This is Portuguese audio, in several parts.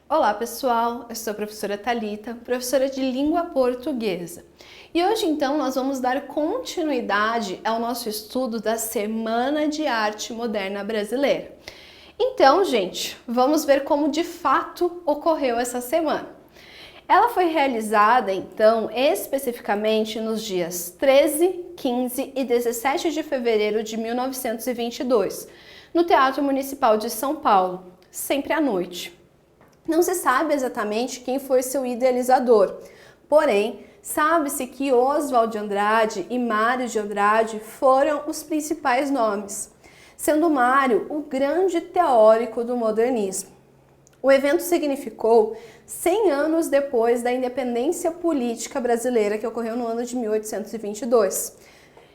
Olá pessoal, eu sou a professora Thalita, professora de língua portuguesa. E hoje então nós vamos dar continuidade ao nosso estudo da Semana de Arte Moderna Brasileira. Então, gente, vamos ver como de fato ocorreu essa semana. Ela foi realizada então especificamente nos dias 13, 15 e 17 de fevereiro de 1922, no Teatro Municipal de São Paulo, sempre à noite. Não se sabe exatamente quem foi seu idealizador, porém, sabe-se que Oswald de Andrade e Mário de Andrade foram os principais nomes, sendo Mário o grande teórico do modernismo. O evento significou 100 anos depois da independência política brasileira, que ocorreu no ano de 1822.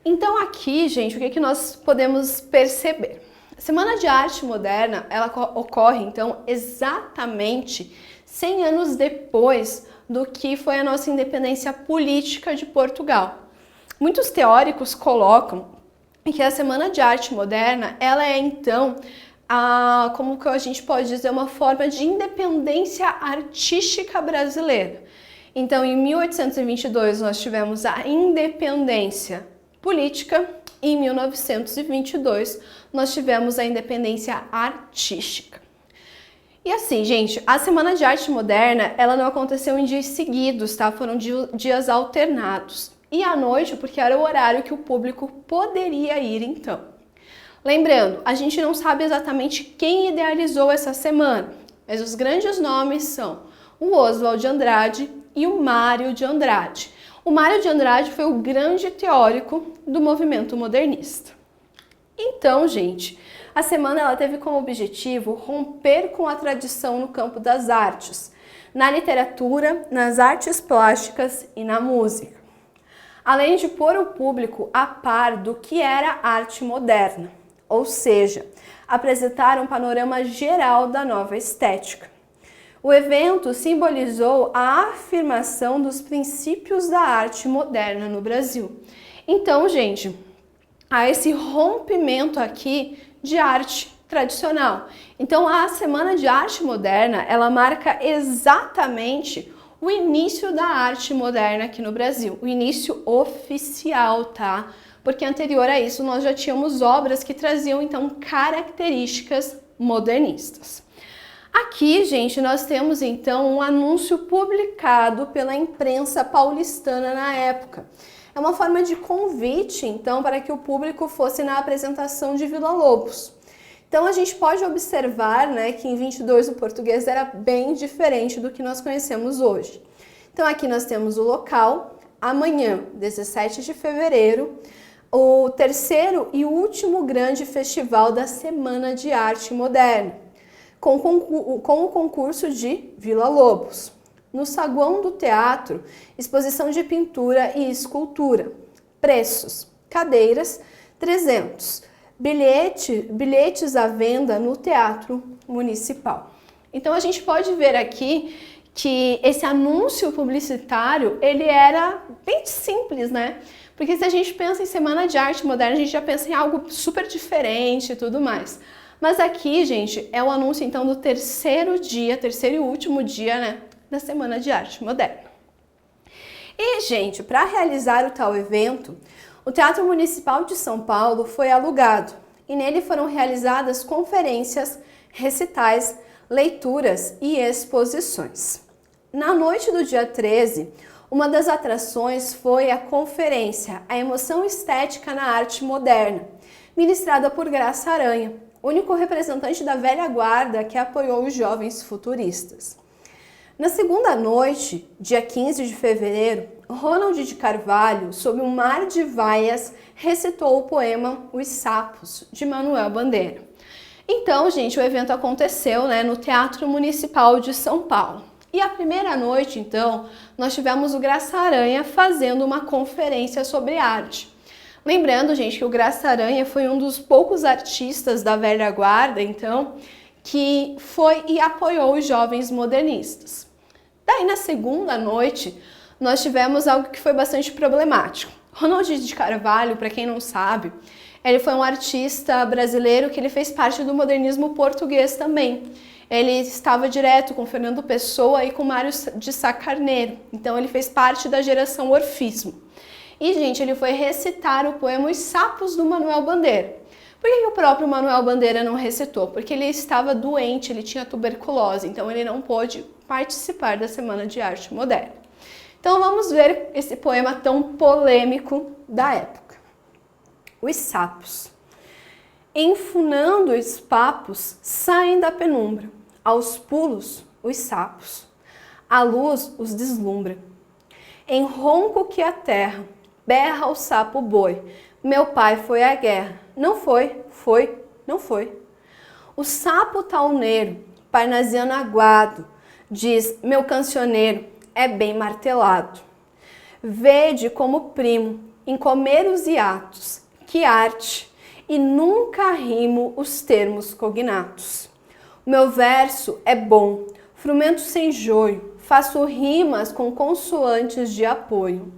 Então aqui, gente, o que nós podemos perceber? A Semana de Arte Moderna, ela ocorre, então, exatamente 100 anos depois do que foi a nossa independência política de Portugal. Muitos teóricos colocam que a Semana de Arte Moderna, ela é, então, como que a gente pode dizer, uma forma de independência artística brasileira. Então, em 1822, nós tivemos a independência política. Em 1922, nós tivemos a independência artística. E assim, gente, a Semana de Arte Moderna, ela não aconteceu em dias seguidos, tá? Foram dias alternados. E à noite, porque era o horário que o público poderia ir, então. Lembrando, a gente não sabe exatamente quem idealizou essa semana, mas os grandes nomes são o Oswald de Andrade e o Mário de Andrade. O Mário de Andrade foi o grande teórico do movimento modernista. Então, gente, a semana ela teve como objetivo romper com a tradição no campo das artes, na literatura, nas artes plásticas e na música, além de pôr o público a par do que era arte moderna, ou seja, apresentar um panorama geral da nova estética. O evento simbolizou a afirmação dos princípios da arte moderna no Brasil. Então, gente, há esse rompimento aqui de arte tradicional. Então, a Semana de Arte Moderna, ela marca exatamente o início da arte moderna aqui no Brasil, o início oficial, tá? Porque anterior a isso nós já tínhamos obras que traziam, então, características modernistas. Aqui, gente, nós temos então um anúncio publicado pela imprensa paulistana na época. É uma forma de convite, então, para que o público fosse na apresentação de Villa-Lobos. Então, a gente pode observar, né, que em 22 o português era bem diferente do que nós conhecemos hoje. Então, aqui nós temos o local, amanhã, 17 de fevereiro, o terceiro e último grande festival da Semana de Arte Moderna, com o concurso de Villa-Lobos. No saguão do teatro, exposição de pintura e escultura. Preços: cadeiras, 300. Bilhetes à venda no Teatro Municipal. Então a gente pode ver aqui que esse anúncio publicitário, ele era bem simples, né? Porque se a gente pensa em Semana de Arte Moderna, a gente já pensa em algo super diferente e tudo mais. Mas aqui, gente, é o anúncio então do terceiro e último dia, né, da Semana de Arte Moderna. E, gente, para realizar o tal evento, o Teatro Municipal de São Paulo foi alugado e nele foram realizadas conferências, recitais, leituras e exposições. Na noite do dia 13, uma das atrações foi a conferência A Emoção Estética na Arte Moderna, ministrada por Graça Aranha, único representante da velha guarda que apoiou os jovens futuristas. Na segunda noite, dia 15 de fevereiro, Ronald de Carvalho, sob um mar de vaias, recitou o poema Os Sapos, de Manuel Bandeira. Então, gente, o evento aconteceu, né, no Teatro Municipal de São Paulo. E a primeira noite, então, nós tivemos o Graça Aranha fazendo uma conferência sobre arte. Lembrando, gente, que o Graça Aranha foi um dos poucos artistas da velha guarda, então, que foi e apoiou os jovens modernistas. Daí, na segunda noite, nós tivemos algo que foi bastante problemático. Ronald de Carvalho, para quem não sabe, ele foi um artista brasileiro que ele fez parte do modernismo português também. ele estava direto com Fernando Pessoa e com Mário de Sá Carneiro. Então ele fez parte da geração Orfismo. E, gente, ele foi recitar o poema Os Sapos do Manuel Bandeira. Por que o próprio Manuel Bandeira não recitou? Porque ele estava doente, ele tinha tuberculose, então ele não pôde participar da Semana de Arte Moderna. Então vamos ver esse poema tão polêmico da época. Os sapos. Enfunando os papos, saem da penumbra. Aos pulos, os sapos. A luz os deslumbra. Em ronco que a terra, berra o sapo boi. Meu pai foi à guerra. Não foi, foi, não foi. O sapo tauneiro, parnasiano aguado, diz, meu cancioneiro é bem martelado. Vede como primo em comer os hiatos, que arte, e nunca rimo os termos cognatos. O meu verso é bom, frumento sem joio, faço rimas com consoantes de apoio.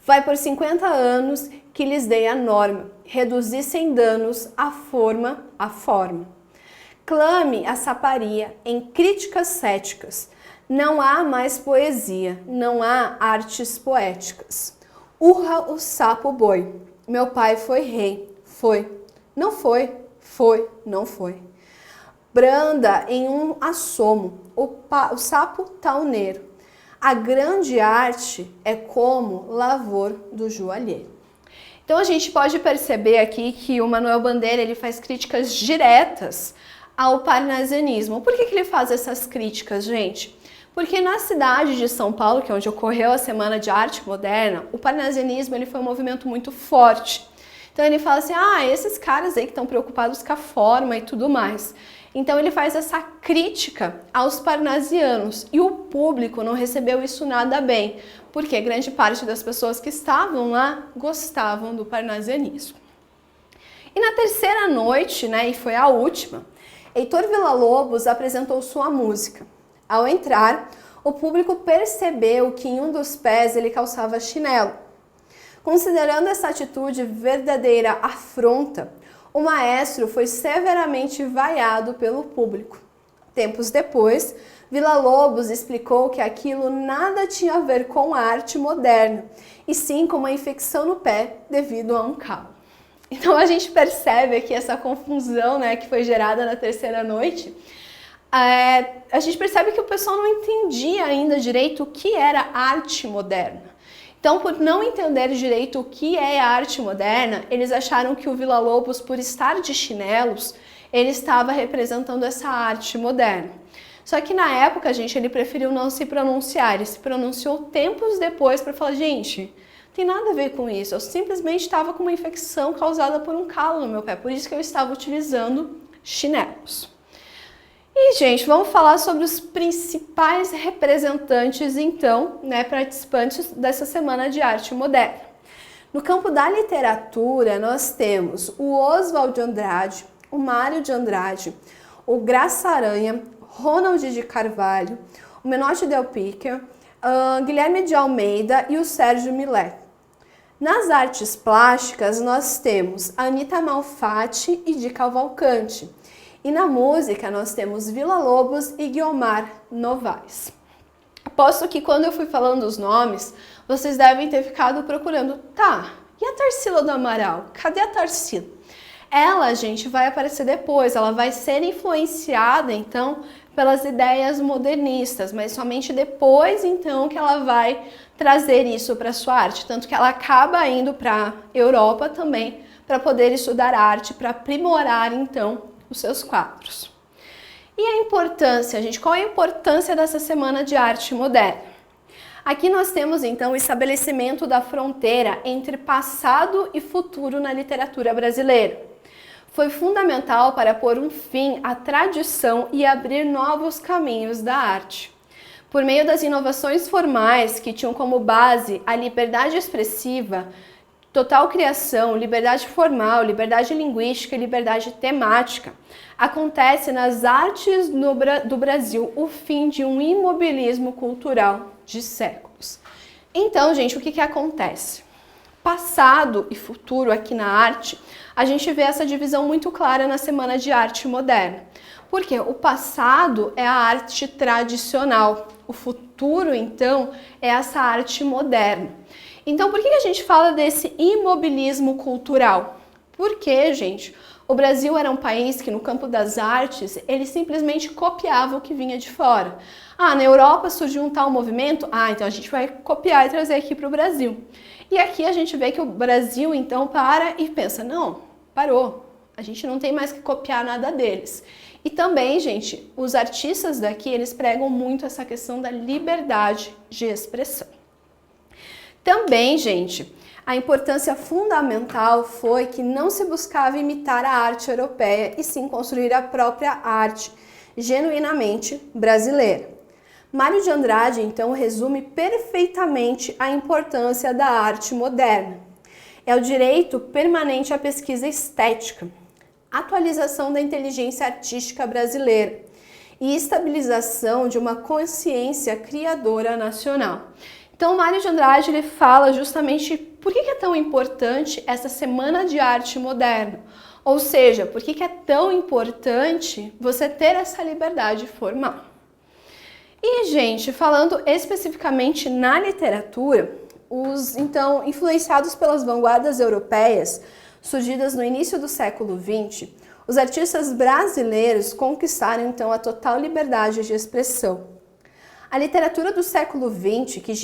Vai por 50 anos que lhes dei a norma, reduzi sem danos a forma. Clame a saparia em críticas céticas, não há mais poesia, não há artes poéticas. Urra o sapo boi, meu pai foi rei, foi, não foi, foi, não foi. Branda em um assomo, o sapo tauneiro. A grande arte é como lavor do joalheiro. Então a gente pode perceber aqui que o Manuel Bandeira ele faz críticas diretas ao parnasianismo. Por que ele faz essas críticas, gente? Porque na cidade de São Paulo, que é onde ocorreu a Semana de Arte Moderna, o parnasianismo ele foi um movimento muito forte. Então ele fala assim, esses caras aí que estão preocupados com a forma e tudo mais. Então ele faz essa crítica aos parnasianos e o público não recebeu isso nada bem, porque grande parte das pessoas que estavam lá gostavam do parnasianismo. E na terceira noite, e foi a última, Heitor Villa-Lobos apresentou sua música. Ao entrar, o público percebeu que em um dos pés ele calçava chinelo. Considerando essa atitude verdadeira afronta, o maestro foi severamente vaiado pelo público. Tempos depois, Villa-Lobos explicou que aquilo nada tinha a ver com a arte moderna, e sim com uma infecção no pé devido a um calo. Então a gente percebe aqui essa confusão que foi gerada na terceira noite. A gente percebe que o pessoal não entendia ainda direito o que era arte moderna. Então, por não entender direito o que é arte moderna, eles acharam que o Villa-Lobos, por estar de chinelos, ele estava representando essa arte moderna. Só que na época, gente, ele preferiu não se pronunciar, ele se pronunciou tempos depois para falar, gente, não tem nada a ver com isso, eu simplesmente estava com uma infecção causada por um calo no meu pé, por isso que eu estava utilizando chinelos. E, gente, vamos falar sobre os principais representantes, então, participantes dessa Semana de Arte Moderna. No campo da literatura, nós temos o Oswald de Andrade, o Mário de Andrade, o Graça Aranha, Ronald de Carvalho, o Menotti Del Pica, Guilherme de Almeida e o Sérgio Millet. Nas artes plásticas, nós temos Anita Malfatti e Di Cavalcanti. E na música nós temos Villa-Lobos e Guiomar Novaes. Aposto que quando eu fui falando os nomes, vocês devem ter ficado procurando, e a Tarsila do Amaral? Cadê a Tarsila? Ela, gente, vai aparecer depois, ela vai ser influenciada, então, pelas ideias modernistas, mas somente depois, então, que ela vai trazer isso para sua arte. Tanto que ela acaba indo para a Europa também, para poder estudar arte, para aprimorar, então, os seus quadros. E a importância, gente, qual é a importância dessa Semana de Arte Moderna? Aqui nós temos, então, o estabelecimento da fronteira entre passado e futuro na literatura brasileira. Foi fundamental para pôr um fim à tradição e abrir novos caminhos da arte. Por meio das inovações formais, que tinham como base a liberdade expressiva, total criação, liberdade formal, liberdade linguística e liberdade temática, acontece nas artes do Brasil o fim de um imobilismo cultural de séculos. Então, gente, o que acontece? passado e futuro aqui na arte, a gente vê essa divisão muito clara na Semana de Arte Moderna. Porque o passado é a arte tradicional, o futuro, então, é essa arte moderna. Então, por que a gente fala desse imobilismo cultural? Porque, gente, o Brasil era um país que no campo das artes, ele simplesmente copiava o que vinha de fora. Na Europa surgiu um tal movimento, então a gente vai copiar e trazer aqui para o Brasil. E aqui a gente vê que o Brasil, então, para e pensa, não, parou, a gente não tem mais que copiar nada deles. E também, gente, os artistas daqui, eles pregam muito essa questão da liberdade de expressão. Também, gente, a importância fundamental foi que não se buscava imitar a arte europeia e sim construir a própria arte, genuinamente brasileira. Mário de Andrade, então, resume perfeitamente a importância da arte moderna. É o direito permanente à pesquisa estética, atualização da inteligência artística brasileira e estabilização de uma consciência criadora nacional. Então, Mário de Andrade ele fala justamente por que é tão importante essa Semana de Arte Moderna, ou seja, por que é tão importante você ter essa liberdade formal. E, gente, falando especificamente na literatura, então, influenciados pelas vanguardas europeias, surgidas no início do século XX, os artistas brasileiros conquistaram então a total liberdade de expressão. A literatura do século XX, que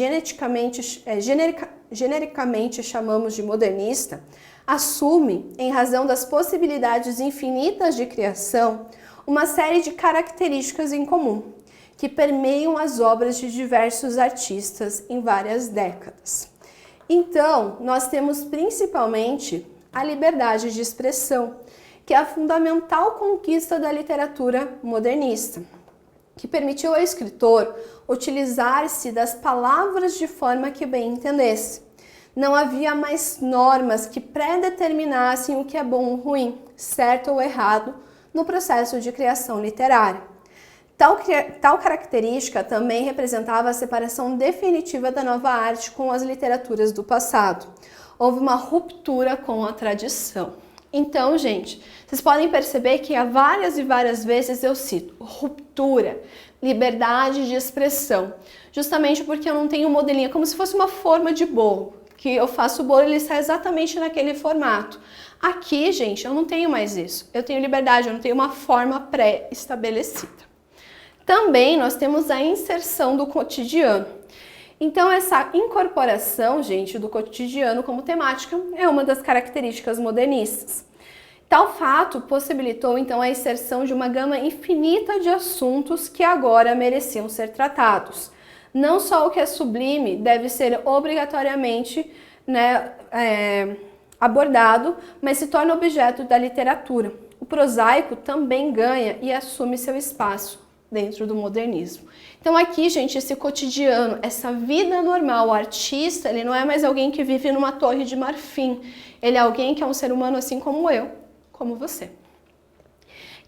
genericamente chamamos de modernista, assume, em razão das possibilidades infinitas de criação, uma série de características em comum, que permeiam as obras de diversos artistas em várias décadas. Então, nós temos principalmente a liberdade de expressão, que é a fundamental conquista da literatura modernista, que permitiu ao escritor utilizar-se das palavras de forma que bem entendesse. Não havia mais normas que predeterminassem o que é bom ou ruim, certo ou errado, no processo de criação literária. Tal característica também representava a separação definitiva da nova arte com as literaturas do passado. Houve uma ruptura com a tradição. Então, gente, vocês podem perceber que há várias e várias vezes eu cito ruptura, liberdade de expressão, justamente porque eu não tenho um modelinho, como se fosse uma forma de bolo, que eu faço o bolo e ele sai exatamente naquele formato. Aqui, gente, eu não tenho mais isso. Eu tenho liberdade, eu não tenho uma forma pré-estabelecida. Também nós temos a inserção do cotidiano. Então, essa incorporação, gente, do cotidiano como temática é uma das características modernistas. Tal fato possibilitou, então, a inserção de uma gama infinita de assuntos que agora mereciam ser tratados. Não só o que é sublime deve ser obrigatoriamente abordado, mas se torna objeto da literatura. O prosaico também ganha e assume seu espaço dentro do modernismo. Então aqui, gente, esse cotidiano, essa vida normal, o artista, ele não é mais alguém que vive numa torre de marfim, ele é alguém que é um ser humano assim como eu, como você.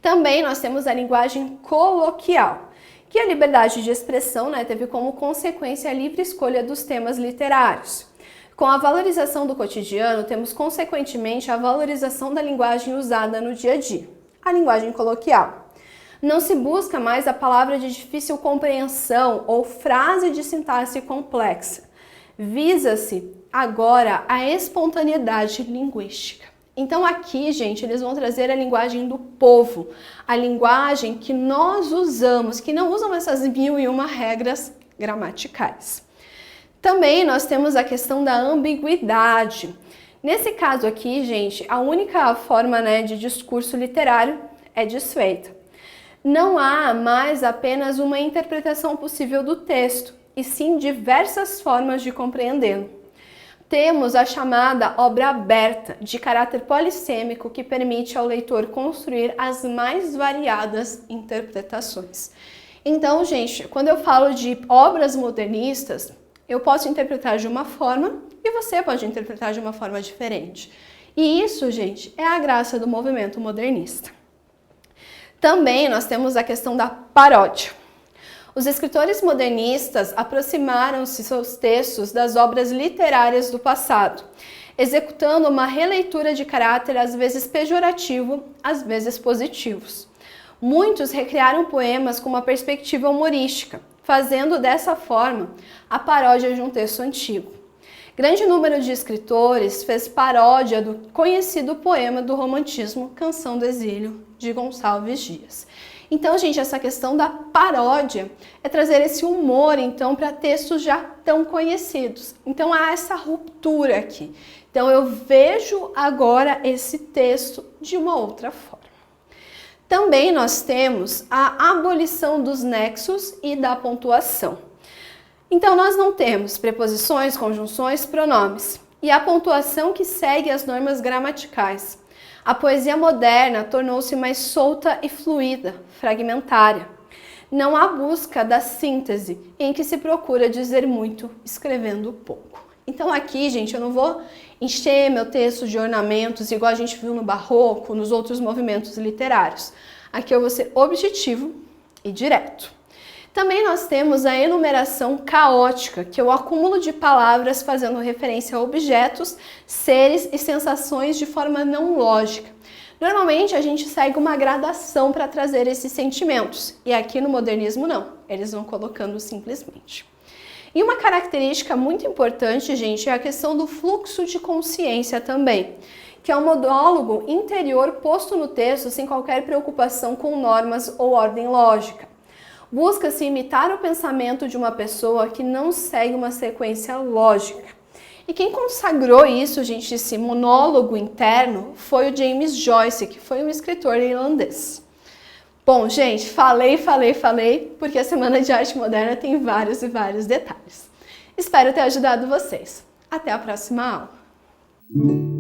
Também nós temos a linguagem coloquial, que a liberdade de expressão teve como consequência a livre escolha dos temas literários. Com a valorização do cotidiano, temos consequentemente a valorização da linguagem usada no dia a dia, a linguagem coloquial. Não se busca mais a palavra de difícil compreensão ou frase de sintaxe complexa. Visa-se agora a espontaneidade linguística. Então aqui, gente, eles vão trazer a linguagem do povo, a linguagem que nós usamos, que não usam essas 1001 regras gramaticais. Também nós temos a questão da ambiguidade. Nesse caso aqui, gente, a única forma de discurso literário é desfeita. Não há mais apenas uma interpretação possível do texto, e sim diversas formas de compreendê-lo. Temos a chamada obra aberta, de caráter polissêmico, que permite ao leitor construir as mais variadas interpretações. Então, gente, quando eu falo de obras modernistas, eu posso interpretar de uma forma e você pode interpretar de uma forma diferente. E isso, gente, é a graça do movimento modernista. Também nós temos a questão da paródia. Os escritores modernistas aproximaram-se seus textos das obras literárias do passado. executando uma releitura de caráter às vezes pejorativo, às vezes positivos. Muitos recriaram poemas com uma perspectiva humorística, fazendo dessa forma a paródia de um texto antigo. Grande número de escritores fez paródia do conhecido poema do romantismo Canção do Exílio, de Gonçalves Dias. Então, gente, essa questão da paródia é trazer esse humor, então, para textos já tão conhecidos. Então, há essa ruptura aqui. Então, eu vejo agora esse texto de uma outra forma. Também nós temos a abolição dos nexos e da pontuação. Então, nós não temos preposições, conjunções, pronomes. E a pontuação que segue as normas gramaticais. A poesia moderna tornou-se mais solta e fluida, fragmentária. Não há busca da síntese, em que se procura dizer muito, escrevendo pouco. Então aqui, gente, eu não vou encher meu texto de ornamentos, igual a gente viu no Barroco, nos outros movimentos literários. Aqui eu vou ser objetivo e direto. Também nós temos a enumeração caótica, que é o acúmulo de palavras fazendo referência a objetos, seres e sensações de forma não lógica. Normalmente a gente segue uma gradação para trazer esses sentimentos, e aqui no modernismo não, eles vão colocando simplesmente. E uma característica muito importante, gente, é a questão do fluxo de consciência também, que é um monólogo interior posto no texto sem qualquer preocupação com normas ou ordem lógica. Busca-se imitar o pensamento de uma pessoa que não segue uma sequência lógica. E quem consagrou isso, gente, esse monólogo interno, foi o James Joyce, que foi um escritor irlandês. Bom, gente, falei, porque a Semana de Arte Moderna tem vários e vários detalhes. Espero ter ajudado vocês. Até a próxima aula!